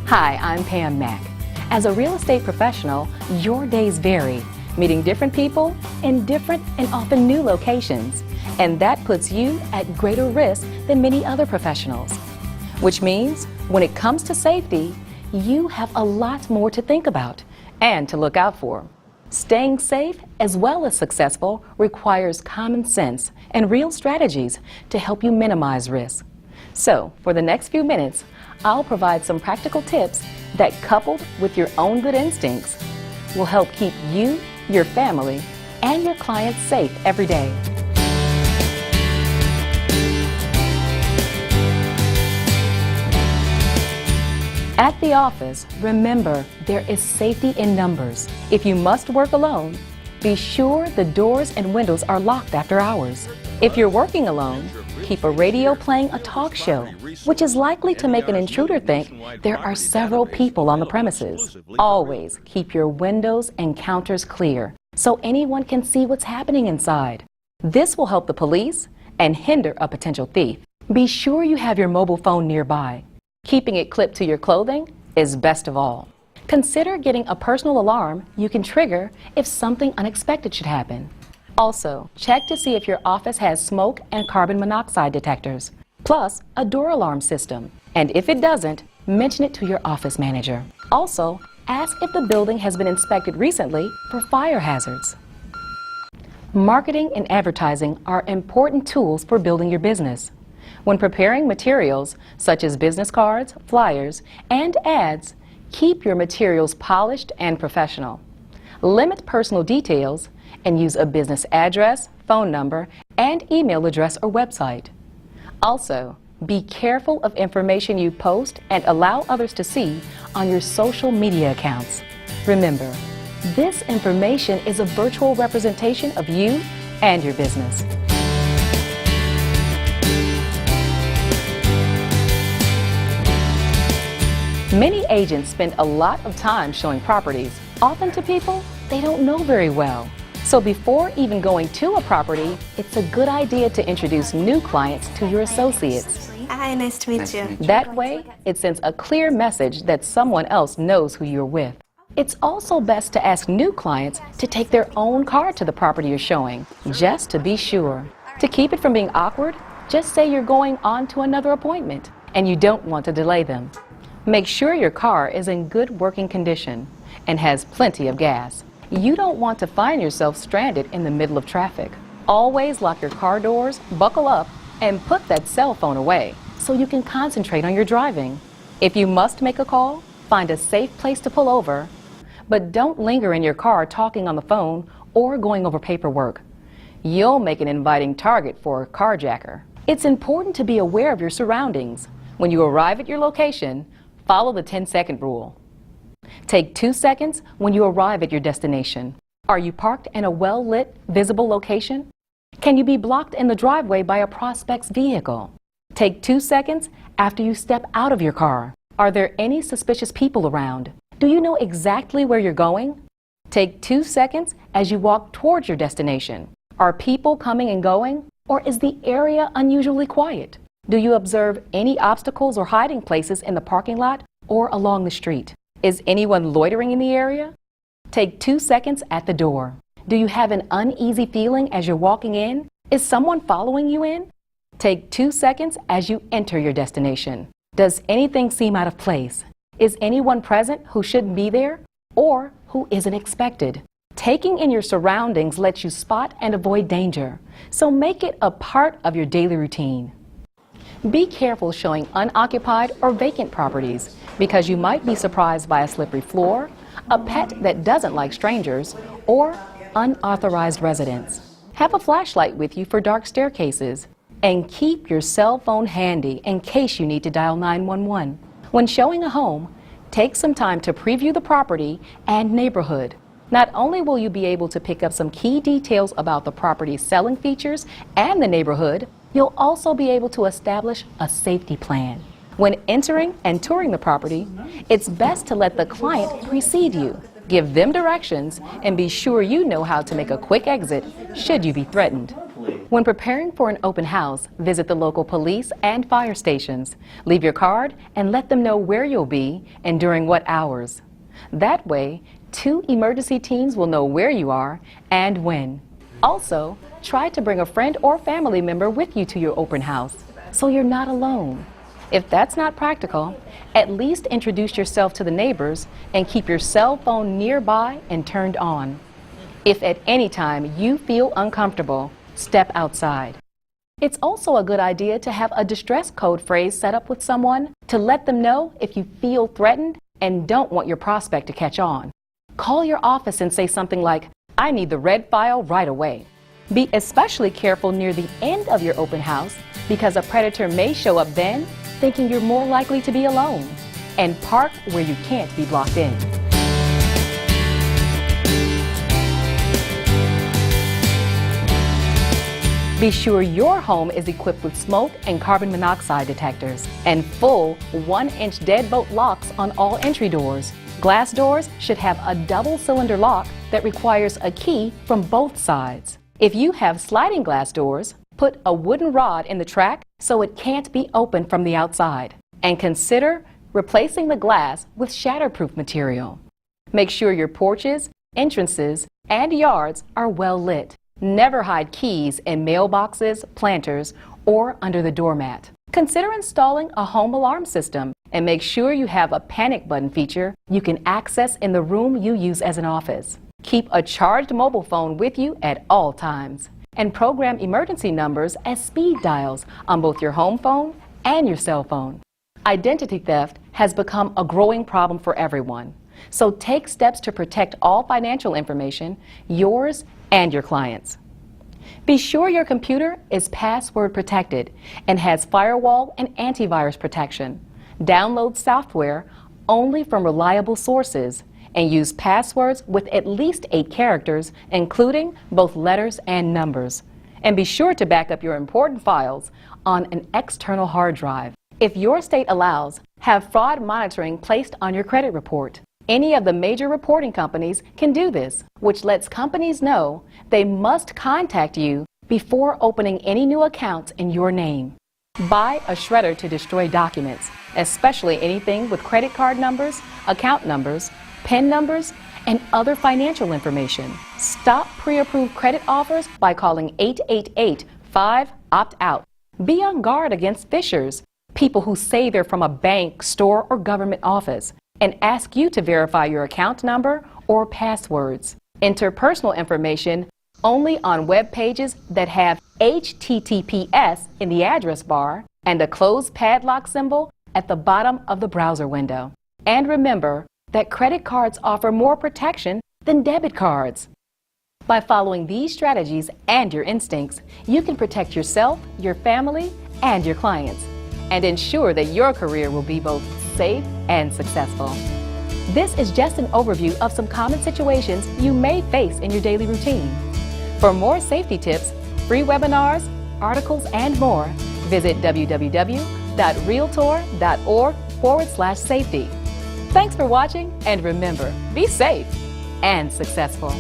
Hi, I'm Pam Mack. As a real estate professional, your days vary, meeting different people in different and often new locations. And that puts you at greater risk than many other professionals. Which means, when it comes to safety, you have a lot more to think about and to look out for. Staying safe as well as successful requires common sense and real strategies to help you minimize risk. So, for the next few minutes, I'll provide some practical tips that, coupled with your own good instincts, will help keep you, your family, and your clients safe every day. At the office, remember there is safety in numbers. If you must work alone, be sure the doors and windows are locked after hours. If you're working alone, keep a radio playing a talk show, which is likely to make an intruder think there are several people on the premises. Always keep your windows and counters clear so anyone can see what's happening inside. This will help the police and hinder a potential thief. Be sure you have your mobile phone nearby. Keeping it clipped to your clothing is best of all. Consider getting a personal alarm you can trigger if something unexpected should happen. Also, check to see if your office has smoke and carbon monoxide detectors, plus a door alarm system. And if it doesn't, mention it to your office manager. Also, ask if the building has been inspected recently for fire hazards. Marketing and advertising are important tools for building your business. When preparing materials such as business cards, flyers, and ads, keep your materials polished and professional. Limit personal details and use a business address, phone number, and email address or website. Also, be careful of information you post and allow others to see on your social media accounts. Remember, this information is a virtual representation of you and your business. Many agents spend a lot of time showing properties, often to people they don't know very well. So before even going to a property, it's a good idea to introduce new clients to your associates. Hi, nice to meet you. That way, it sends a clear message that someone else knows who you're with. It's also best to ask new clients to take their own car to the property you're showing, just to be sure. To keep it from being awkward, just say you're going on to another appointment and you don't want to delay them. Make sure your car is in good working condition and has plenty of gas. You don't want to find yourself stranded in the middle of traffic. Always lock your car doors, buckle up, and put that cell phone away so you can concentrate on your driving. If you must make a call, find a safe place to pull over, but don't linger in your car talking on the phone or going over paperwork. You'll make an inviting target for a carjacker. It's important to be aware of your surroundings. When you arrive at your location, follow the 10-second rule. Take 2 seconds when you arrive at your destination. Are you parked in a well-lit, visible location? Can you be blocked in the driveway by a prospect's vehicle? Take 2 seconds after you step out of your car. Are there any suspicious people around? Do you know exactly where you're going? Take 2 seconds as you walk towards your destination. Are people coming and going, or is the area unusually quiet? Do you observe any obstacles or hiding places in the parking lot or along the street? Is anyone loitering in the area? Take 2 seconds at the door. Do you have an uneasy feeling as you're walking in? Is someone following you in? Take 2 seconds as you enter your destination. Does anything seem out of place? Is anyone present who shouldn't be there or who isn't expected? Taking in your surroundings lets you spot and avoid danger, so make it a part of your daily routine. Be careful showing unoccupied or vacant properties because you might be surprised by a slippery floor, a pet that doesn't like strangers, or unauthorized residents. Have a flashlight with you for dark staircases and keep your cell phone handy in case you need to dial 911. When showing a home, take some time to preview the property and neighborhood. Not only will you be able to pick up some key details about the property's selling features and the neighborhood, you'll also be able to establish a safety plan. When entering and touring the property, it's best to let the client precede you. Give them directions and be sure you know how to make a quick exit should you be threatened. When preparing for an open house, visit the local police and fire stations. Leave your card and let them know where you'll be and during what hours. That way, 2 emergency teams will know where you are and when. Also, try to bring a friend or family member with you to your open house, so you're not alone. If that's not practical, at least introduce yourself to the neighbors and keep your cell phone nearby and turned on. If at any time you feel uncomfortable, step outside. It's also a good idea to have a distress code phrase set up with someone to let them know if you feel threatened and don't want your prospect to catch on. Call your office and say something like, "I need the red file right away." Be especially careful near the end of your open house because a predator may show up then, thinking you're more likely to be alone. And park where you can't be blocked in. Be sure your home is equipped with smoke and carbon monoxide detectors and full 1-inch deadbolt locks on all entry doors. Glass doors should have a double-cylinder lock that requires a key from both sides. If you have sliding glass doors, put a wooden rod in the track so it can't be opened from the outside. And consider replacing the glass with shatterproof material. Make sure your porches, entrances, and yards are well lit. Never hide keys in mailboxes, planters, or under the doormat. Consider installing a home alarm system and make sure you have a panic button feature you can access in the room you use as an office. Keep a charged mobile phone with you at all times and program emergency numbers as speed dials on both your home phone and your cell phone. Identity theft has become a growing problem for everyone, so take steps to protect all financial information, yours and your clients. Be sure your computer is password protected and has firewall and antivirus protection. Download software only from reliable sources and use passwords with at least 8 characters, including both letters and numbers. And be sure to back up your important files on an external hard drive. If your state allows, have fraud monitoring placed on your credit report. Any of the major reporting companies can do this, which lets companies know they must contact you before opening any new accounts in your name. Buy a shredder to destroy documents, especially anything with credit card numbers, account numbers, PIN numbers, and other financial information. Stop pre-approved credit offers by calling 888-5-OPT-OUT. Be on guard against phishers, people who say they're from a bank, store, or government office, and ask you to verify your account number or passwords. Enter personal information only on web pages that have HTTPS in the address bar and a closed padlock symbol at the bottom of the browser window. And remember that credit cards offer more protection than debit cards. By following these strategies and your instincts, you can protect yourself, your family, and your clients, and ensure that your career will be both safe and successful. This is just an overview of some common situations you may face in your daily routine. For more safety tips, free webinars, articles, and more, visit www.realtor.org/safety. Thanks for watching, and remember, be safe and successful.